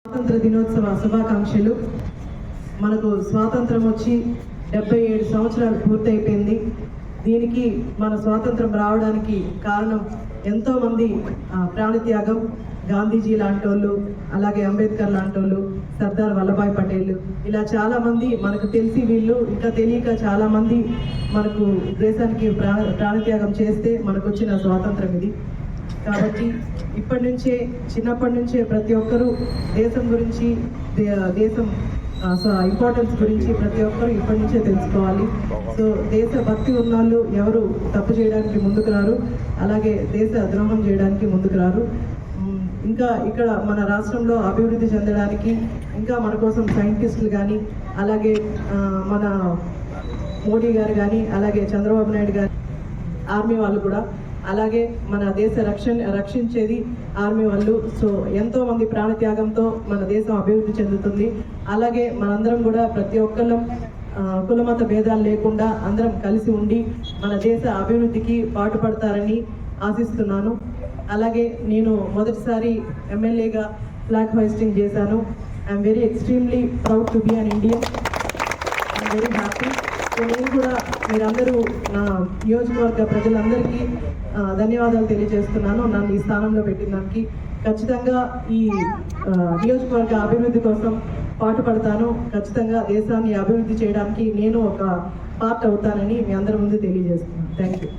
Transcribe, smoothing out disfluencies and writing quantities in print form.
స్వాతంత్ర దినోత్సవ శుభాకాంక్షలు. మనకు స్వాతంత్రం వచ్చి 77 సంవత్సరాలు పూర్తయిపోయింది. దీనికి మన స్వాతంత్రం రావడానికి కారణం ఎంతోమంది ప్రాణత్యాగం. గాంధీజీ లాంటి వాళ్ళు, అలాగే అంబేద్కర్ లాంటి వాళ్ళు, సర్దార్ వల్లభాయ్ పటేల్, ఇలా చాలామంది మనకు తెలిసి వీళ్ళు ఇంకా తెలియక చాలామంది మనకు దేశానికి ప్రాణత్యాగం చేస్తే మనకు వచ్చిన స్వాతంత్రం ఇది. కాబట్టి చిన్నప్పటి నుంచే ప్రతి ఒక్కరూ దేశం గురించి, దేశం ఇంపార్టెన్స్ గురించి ప్రతి ఒక్కరు ఇప్పటి నుంచే తెలుసుకోవాలి. సో దేశ భక్తి ఉన్నవాళ్ళు ఎవరు తప్పు చేయడానికి ముందుకు రారు, అలాగే దేశ ద్రోహం చేయడానికి ముందుకు రారు. ఇంకా ఇక్కడ మన రాష్ట్రంలో అభివృద్ధి చెందడానికి ఇంకా మన కోసం సైంటిస్టులు కానీ, అలాగే మన మోడీ గారు కానీ, అలాగే చంద్రబాబు నాయుడు గారు, ఆర్మీ వాళ్ళు కూడా, అలాగే మన దేశ రక్షించేది ఆర్మీ వాళ్ళు. సో ఎంతో మంది ప్రాణత్యాగంతో మన దేశం అభివృద్ధి చెందుతుంది. అలాగే మనందరం కూడా ప్రతి ఒక్కళ్ళం కులమత భేదాలు లేకుండా అందరం కలిసి ఉండి మన దేశ అభివృద్ధికి పాటుపడతారని ఆశిస్తున్నాను. అలాగే నేను మొదటిసారి ఎమ్మెల్యేగా ఫ్లాగ్ హోయిస్టింగ్ చేశాను. I'm very extremely proud to be an Indian. I'm very happy. So నేను కూడా మీరందరూ నా నియోజకవర్గ ప్రజలందరికీ ధన్యవాదాలు తెలియజేస్తున్నాను. నన్ను ఈ స్థానంలో పెట్టిన దానికి. ఖచ్చితంగా ఈ నియోజకవర్గ అభివృద్ధి కోసం పాటుపడతాను. ఖచ్చితంగా దేశాన్ని అభివృద్ధి చేయడానికి నేను ఒక పార్ట్ అవుతానని మీ అందరి ముందు తెలియజేస్తున్నాను. Thank you.